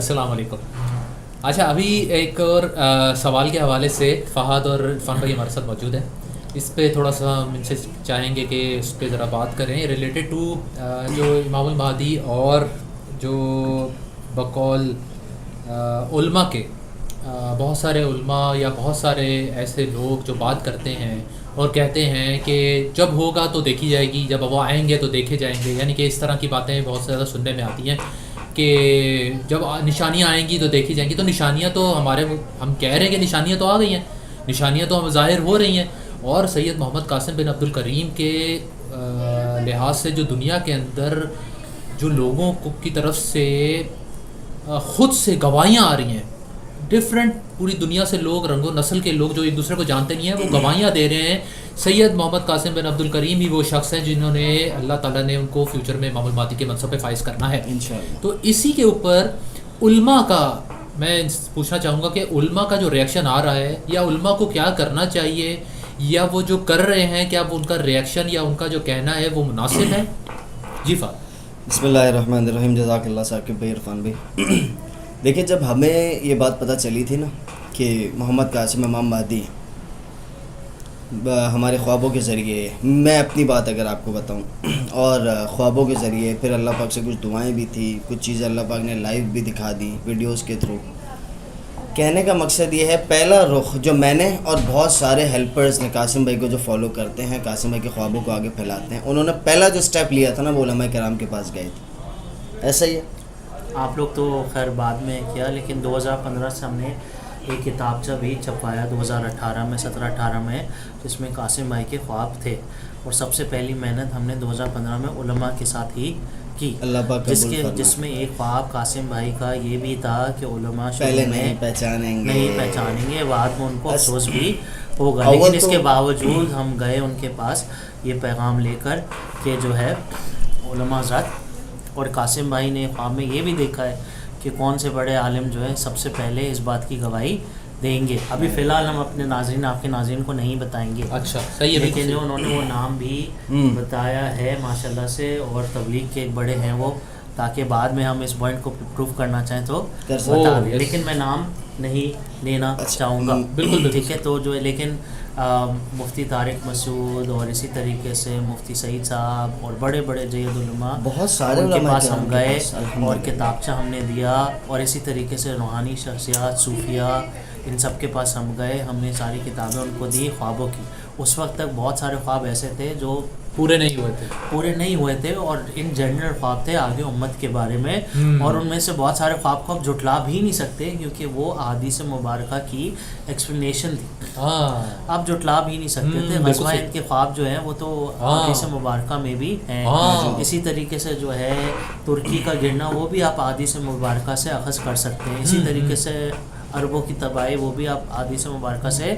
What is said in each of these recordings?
السلام علیکم. اچھا ابھی ایک اور سوال کے حوالے سے فہد اور عرفان بھائی ہمارے ساتھ موجود ہیں. اس پہ تھوڑا سا ہم ان سے چاہیں گے کہ اس پہ ذرا بات کریں ریلیٹڈ ٹو جو امام المہدی اور جو بقول علماء کے بہت سارے علماء یا بہت سارے ایسے لوگ جو بات کرتے ہیں اور کہتے ہیں کہ جب ہوگا تو دیکھی جائے گی, جب وہ آئیں گے تو دیکھے جائیں گے, یعنی کہ اس طرح کی باتیں بہت زیادہ سننے میں آتی ہیں کہ جب نشانیاں آئیں گی تو دیکھی جائیں گی. تو نشانیاں تو ہم کہہ رہے ہیں کہ نشانیاں تو آ گئی ہیں, نشانیاں تو ہم ظاہر ہو رہی ہیں, اور سید محمد قاسم بن عبد الکریم کے لحاظ سے جو دنیا کے اندر جو لوگوں کی طرف سے خود سے گواہیاں آ رہی ہیں, ڈفرینٹ پوری دنیا سے لوگ, رنگ و نسل کے لوگ جو ایک دوسرے کو جانتے نہیں ہیں, وہ گواہیاں دے رہے ہیں سید محمد قاسم بن عبد الکریم ہی وہ شخص ہیں جنہوں نے اللہ تعالیٰ نے ان کو فیوچر میں امام المہدی کے منصب پہ فائز کرنا ہے انشاءاللہ. تو اسی کے اوپر علماء کا میں پوچھنا چاہوں گا کہ علماء کا جو ریئیکشن آ رہا ہے, یا علماء کو کیا کرنا چاہیے, یا وہ جو کر رہے ہیں کیا ان کا ریئیکشن یا ان کا جو کہنا ہے وہ مناسب ہے؟ جی بسم اللہ الرحمن الرحیم. جزاک اللہ ثاقب بھائی, عرفان بھائی. دیکھیں جب ہمیں یہ بات پتہ چلی تھی نا کہ محمد قاسم امام مہدی ہمارے خوابوں کے ذریعے, میں اپنی بات اگر آپ کو بتاؤں, اور خوابوں کے ذریعے پھر اللہ پاک سے کچھ دعائیں بھی تھی, کچھ چیزیں اللہ پاک نے لائیو بھی دکھا دی ویڈیوز کے تھرو. کہنے کا مقصد یہ ہے, پہلا رخ جو میں نے اور بہت سارے ہیلپرز نے قاسم بھائی کو جو فالو کرتے ہیں, قاسم بھائی کے خوابوں کو آگے پھیلاتے ہیں, انہوں نے پہلا جو سٹیپ لیا تھا نا وہ علماء کرام کے پاس گئے تھے. ایسا ہی ہے. آپ لوگ تو خیر بعد میں کیا, لیکن 2015 سے ہم نے ایک کتابچہ بھی چھپایا 2018 میں 17-18 میں, جس میں قاسم بھائی کے خواب تھے, اور سب سے پہلی محنت ہم نے 2015 میں علماء کے ساتھ ہی کی, جس میں ایک خواب قاسم بھائی کا یہ بھی تھا کہ علماء پہلے میں نہیں پہچانیں گے, بعد میں ان کو افسوس بھی ہوگا, لیکن اس کے باوجود ہم گئے ان کے پاس یہ پیغام لے کر کہ جو ہے علماء حضرات, اور قاسم بھائی نے خواب میں یہ بھی دیکھا ہے کہ کون سے بڑے عالم جو ہے سب سے پہلے اس بات کی گواہی دیں گے. ابھی فی الحال ہم اپنے ناظرین, آپ کے ناظرین کو نہیں بتائیں گے, اچھا صحیح ہے, لیکن جو انہوں نے وہ نام بھی بتایا ہے ماشاءاللہ سے, اور تبلیغ کے ایک بڑے ہیں وہ, تاکہ بعد میں ہم اس پوائنٹ کو پروف کرنا چاہیں تو بتا دیں, لیکن میں نام نہیں لینا چاہوں گا. بالکل ٹھیک ہے. تو جو ہے لیکن مفتی طارق مسعود اور اسی طریقے سے مفتی سعید صاحب اور بڑے بڑے جید علماء بہت سارے ان کے پاس ہم گئے اور کتابچہ ہم نے دیا, اور اسی طریقے سے روحانی شخصیات, صوفیہ, ان سب کے پاس ہم گئے, ہم نے ساری کتابیں ان کو دی خوابوں کی. اس وقت تک بہت سارے خواب ایسے تھے جو پورے نہیں ہوئے تھے اور ان جنرل خواب تھے آگے امت کے بارے میں, اور ان میں سے بہت سارے خواب کو آپ جھٹلا بھی نہیں سکتے کیونکہ وہ احادیث مبارکہ کی ایکسپلینیشن تھی, آپ جھٹلا بھی نہیں سکتے تھے. غزوہ ہند کے خواب جو ہیں وہ تو احادیث مبارکہ میں بھی ہیں. اسی طریقے سے جو ہے ترکی کا گرنا وہ بھی آپ احادیث مبارکہ سے اخذ کر سکتے ہیں. اسی طریقے سے عربوں کی تباہی وہ بھی آپ احادیث مبارکہ سے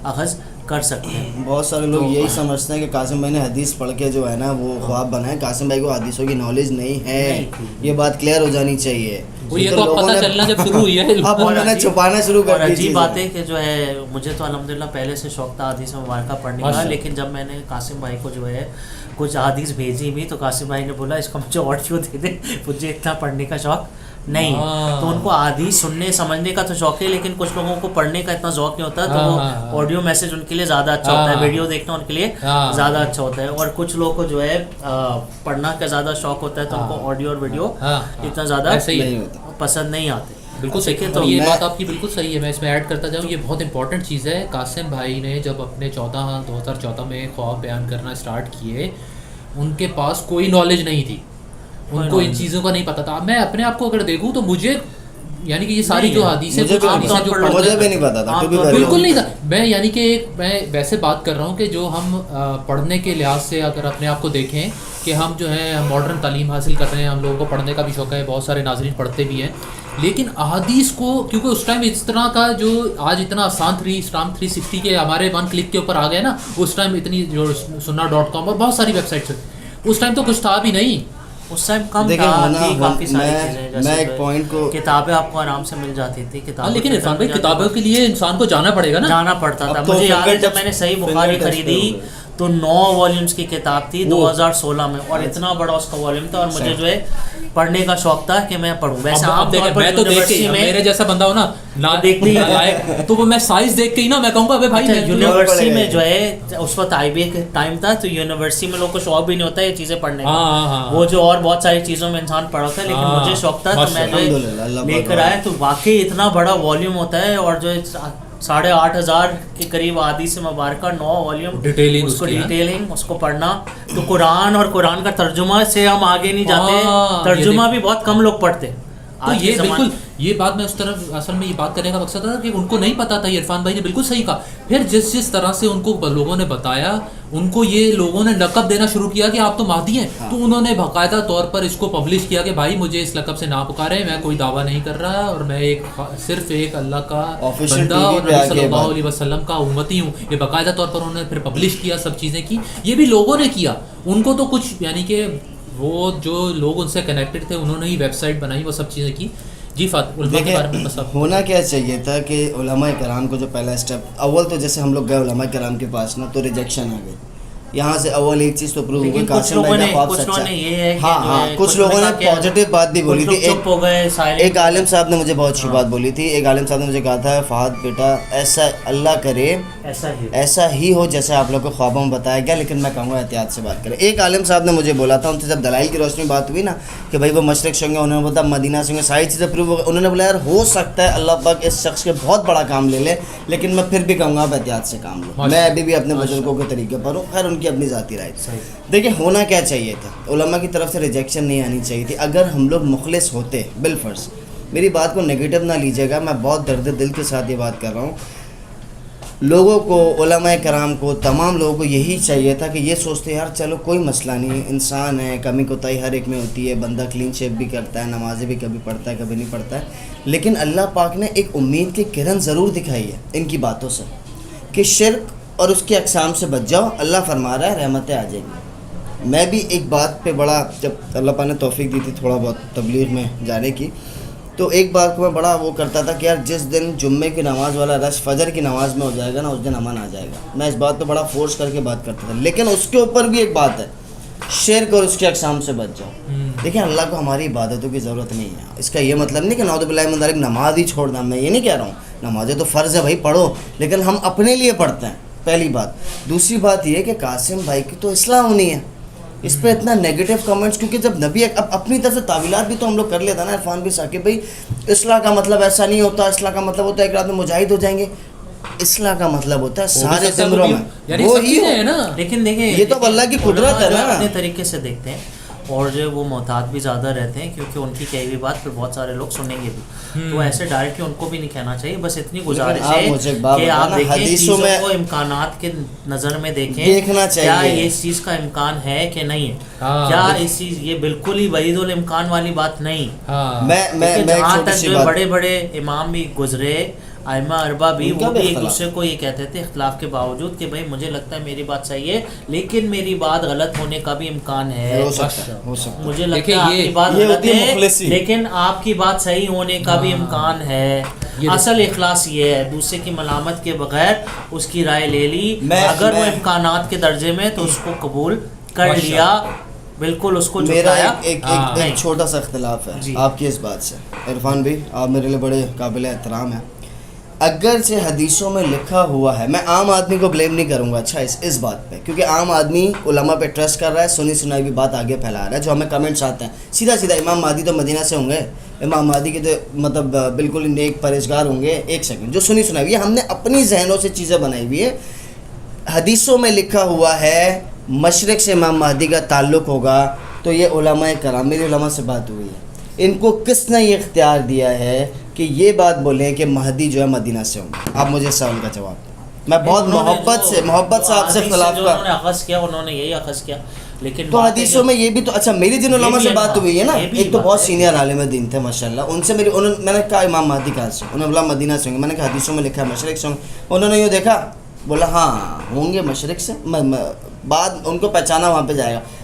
اخذ کر سکتے ہیں. بہت سارے لوگ یہی سمجھتے ہیں کہ قاسم بھائی نے حدیث پڑھ کے جو ہے نا وہ خواب بنائے. قاسم بھائی کو حدیثوں کی نالج نہیں ہے, یہ بات کلیئر ہو جانی چاہیے. یہ تو پتہ چلنا جب شروع ہوئی ہے, اب انہوں نے چھپانا شروع کر دی. عجیب بات ہے کہ جو ہے مجھے تو الحمدللہ پہلے سے شوق تھا حدیث مبارکہ پڑھنے کا, لیکن جب میں نے قاسم بھائی کو جو ہے کچھ حدیث بھیجی بھی تو قاسم بھائی نے بولا اس کا مجھے آڈیو دے دے, مجھے اتنا پڑھنے کا شوق نہیں. تو ان کو حدیث سننے سمجھنے کا تو شوق ہے, لیکن کچھ لوگوں کو پڑھنے کا اتنا شوق نہیں ہوتا, تو وہ آڈیو میسج ان کے لیے زیادہ اچھا ہوتا ہے, ویڈیو دیکھنا ان کے لیے زیادہ اچھا ہوتا ہے. اور کچھ لوگوں کو جو ہے پڑھنا کا زیادہ شوق ہوتا ہے, تو ان کو آڈیو اور ویڈیو اتنا زیادہ پسند نہیں آتے. بالکل صحیح ہے. تو یہ بات آپ کی بالکل صحیح ہے. میں اس میں ایڈ کرتا جاؤں, یہ بہت امپورٹنٹ چیز ہے. قاسم بھائی نے جب اپنے 2014 میں خواب بیان کرنا اسٹارٹ کیے, ان کے پاس کوئی نالج نہیں تھی, ان کو ان چیزوں کا نہیں پتا تھا. میں اپنے آپ کو اگر دیکھوں تو مجھے یعنی کہ یہ ساری جو حدیثیں مجھے بھی نہیں پتا تھا, بالکل نہیں تھا. میں یعنی کہ میں ویسے بات کر رہا ہوں کہ جو ہم پڑھنے کے لحاظ سے اگر اپنے آپ کو دیکھیں کہ ہم جو ہے ماڈرن تعلیم حاصل کر رہے ہیں, ہم لوگوں کو پڑھنے کا بھی شوق ہے, بہت سارے ناظرین پڑھتے بھی ہیں, لیکن احادیث کو کیونکہ اس ٹائم اس طرح کا جو آج اتنا آسان 360 کے ہمارے 1 کلک کے اوپر آ گئے نا, اس ٹائم اتنی جو سننا.com اور بہت ساری ویب سائٹس, اس ٹائم تو کچھ تھا بھی نہیں, اس ٹائم کم تھا. کافی ساری چیزیں میں ایک پوائنٹ کو, کتابیں آپ کو آرام سے مل جاتی تھی. لیکن عرفان بھائی کتابوں کے لیے انسان کو جانا پڑے گا نا, جانا پڑتا تھا. مجھے یاد ہے جب میں نے صحیح بخاری خریدی تو 9 वॉल्यूम्स की किताब थी 2016 में, और इतना बड़ा उसका वॉल्यूम था, और मुझे जो है पढ़ने का शौक था कि मैं पढूं। वैसे अब आम तौर पर मैं तो देख के यूनिवर्सिटी में मेरे जैसा बंदा हो ना देखते ही लायक, तो वो मैं साइज देख के ही ना मैं कहूँगा अबे भाई मैं यूनिवर्सिटी में जो है उस वक्त IBA के टाइम था, तो यूनिवर्सिटी में लोग को शौक भी नहीं होता ये चीज़ें पढ़ने का। हाँ। वो जो और बहुत सारी चीज़ों में इंसान पढ़ा था, लेकिन मुझे शौक था, तो मैं जो है लेकर आया। तो वाकई इतना बड़ा वॉल्यूम होता है, और जो 8,500 के करीब हदीस मुबारक 9 वॉल्यूम डिटेलिंग, उसको डिटेलिंग, उसको पढ़ना। तो कुरान और कुरान का तर्जुमा से हम आगे नहीं जाते, तर्जुमा भी बहुत कम लोग पढ़ते। तो ये बिल्कुल ये बात मैं उस तरफ असल में ये बात करने का मकसद था कि उनको नहीं पता था। इरफान भाई ने बिल्कुल सही कहा। फिर जिस तरह से उनको लोगों ने बताया, उनको ये लोगों ने लक़ब देना शुरू किया कि आप तो महदी हैं। हाँ। तो उन्होंने बाकायदा तौर पर इसको पब्लिश किया कि भाई मुझे इस लक़ब से ना पुकारें, मैं कोई दावा नहीं कर रहा और मैं सिर्फ एक अल्लाह का बंदा और नबी सल्लल्लाहु अलैहि वसल्लम का उम्मती हूँ। ये बाकायदा तौर पर उन्होंने फिर पब्लिश किया, सब चीज़ें की। ये भी लोगों ने किया, उनको तो कुछ यानी कि वो जो लोग उनसे कनेक्टेड थे उन्होंने ही वेबसाइट बनाई, वो सब चीज़ें की। जी देखिए होना क्या चाहिए था कि उलमा कराम को जो पहला स्टेप, अव्वल तो जैसे हम लोग गए उलमा कराम के पास ना, तो रिजेक्शन आ गई। यहाँ से अव्वल एक चीज़ तो प्रूव हो गई, कासिम भाई का ख्वाब सच्चा है। हाँ, कुछ लोगों ने पॉजिटिव बात भी बोली थी। एक आलिम साहब ने मुझे बहुत अच्छी बात बोली थी। एक आलिम साहब ने मुझे कहा था, फहद बेटा ऐसा अल्लाह करे ऐसा ही हो जैसे आप लोग को ख्वाबों में बताया गया, लेकिन मैं कहूँगा एहतियात से बात करें। एक आलिम साहब ने मुझे बोला था, उनसे जब दलाइल की रोशनी बात हुई ना कि भाई वो मशरक़ से होंगे, उन्होंने बोला मदीना से होंगे, सारी चीज़ें प्रूव हो गई। उन्होंने बोला यार हो सकता है अल्लाह पाक इस शख्स के बहुत बड़ा काम ले ले, लेकिन मैं फिर भी कहूँगा आप एहतियात से काम लो। मैं अभी भी अपने बुजुर्गों के तरीके पर हूँ, खैर उनकी अपनी ज़ाती राय। देखिए होना क्या चाहिए था, उलमा की तरफ से रिजेक्शन नहीं आनी चाहिए थी। अगर हम लोग मुखलिस होते बिलफर्ज, मेरी बात को नेगेटिव ना लीजिएगा, मैं बहुत दर्द दिल के साथ ये बात कर रहा हूँ, लोगों को उलमा कराम को तमाम लोगों को यही चाहिए था कि ये सोचते यार चलो कोई मसला नहीं, इंसान है, कमी कोताही हर एक में होती है, बंदा क्लीन शेप भी करता है, नमाज़ें भी कभी पढ़ता है कभी नहीं पढ़ता है, लेकिन अल्लाह पाक ने एक उम्मीद की किरण ज़रूर दिखाई है इनकी बातों से कि शिर्क और उसके अक़साम से बच जाओ, अल्लाह फरमा रहा है रहमतें आ जाएंगी। मैं भी एक बात पे बड़ा, जब अल्लाह पाक ने तौफीक दी थी थोड़ा बहुत तबलीग में जाने की, तो एक बात को मैं बड़ा वो करता था कि यार जिस दिन जुम्मे की नमाज़ वाला रश फजर की नमाज़ में हो जाएगा ना, उस दिन अमन आ जाएगा। मैं इस बात पे बड़ा फोर्स करके बात करता था, लेकिन उसके ऊपर भी एक बात है, शिर्क और उसके अक़साम से बच जाओ। देखिए अल्लाह को हमारी इबादतों की ज़रूरत नहीं है। इसका ये मतलब नहीं कि नाउज़ुबिल्लाहि मिन ज़ालिक नमाज ही छोड़ना, मैं ये नहीं कह रहा हूँ, नमाज़ें तो फ़र्ज़ है भाई पढ़ो, लेकिन हम अपने लिए पढ़ते हैं, पहली बात। दूसरी बात ये कि कासिम भाई की तो इस्लाह होनी है, इस पे इतना नेगेटिव कमेंट्स, क्योंकि जब नबी अब अपनी तरफ से तावीलात भी तो हम लोग कर लेता ना इरफान भी साकिब भाई, इस्लाह का मतलब ऐसा नहीं होता, इस्लाह का मतलब होता है एक रात में मुजाहिद हो जाएंगे, इस्लाह का मतलब होता है सारे जिम्रों में वो ही है ना। लेकिन देखिए ये तो अल्लाह की कुदरत है ना, अपने तरीके से देखते हैं, और जो वो मोहतात भी ज़्यादा रहते हैं, क्योंकि उनकी कही हुई बात फिर बहुत सारे लोग सुनेंगे भी, तो ऐसे डायरेक्टली उनको भी नहीं कहना चाहिए। बस इतनी गुजारिश है कि आप देखें चीज़ों को इम्कानात के नज़र में देखें, देखना चाहिए क्या इस चीज़ का इम्कान है कि नहीं है, क्या इस चीज़ ये बिल्कुल ही वहीदुल इम्कान वाली बात नहीं। मैं जहाँ तक जो बड़े बड़े इमाम भी गुजरे, आइमा अरबा भी, वो भी एक दूसरे को ये कहते थे इख्तिलाफ के बावजूद कि भाई मुझे लगता है मेरी बात सही है, लेकिन मेरी बात गलत होने का भी इम्कान है, हो सकता मुझे लगता है आपकी बात गलत है लेकिन आपकी बात सही होने का भी इम्कान है। असल इखलास ये है, दूसरे की मलामत के बगैर उसकी राय ले ली, अगर वो इम्कानात के दर्जे में तो उसको कबूल कर लिया, बिल्कुल उसको झुकाया। एक छोटा सा इख्तिलाफ है आपकी इस बात से इरफान भाई, आप मेरे लिए बड़े काबिल एहतराम हैं। अगर से हदीसों में लिखा हुआ है, मैं आम आदमी को ब्लेम नहीं करूँगा अच्छा इस बात पे, क्योंकि आम आदमी उलमा पे ट्रस्ट कर रहा है, सुनी सुनाई भी बात आगे फैला रहा है, जो हमें कमेंट्स आते हैं सीधा सीधा इमाम महदी तो मदीना से होंगे, इमाम महदी के तो मतलब बिल्कुल नेक परहेज़गार होंगे, एक सेकंड, जो सुनी सुनाई, ये हमने अपनी जहनों से चीज़ें बनाई हुई है। हदीसों में लिखा हुआ है मशरिक़ से इमाम महदी का ताल्लुक़ होगा, तो ये उलमा कराम, मेरी उलमा से बात हुई है, इनको किसने ये इख्तियार दिया है कि ये बात बोलें कि महदी जो है मदीना से होंगे? आप मुझे सवाल का जवाब, मैं बहुत मोहब्बत से आपसे खिलाफ का अखज़ किया, उन्होंने यही अखज़ किया, लेकिन तो हदीसों में ये भी तो अच्छा, मेरी जिन उलमा से बात हुई है ना, एक तो बहुत सीनियर आलिम दीन थे माशाल्लाह, उनसे मैंने कहा इमाम महदी कहाँ से, उन्होंने बोला मदीना से होंगे, मैंने कहा हदीसों में लिखा है मशरिक़ से होंगे, उन्होंने यूँ देखा बोला हाँ होंगे मशरिक़ से, बाद उनको पहचाना वहाँ पे जाएगा।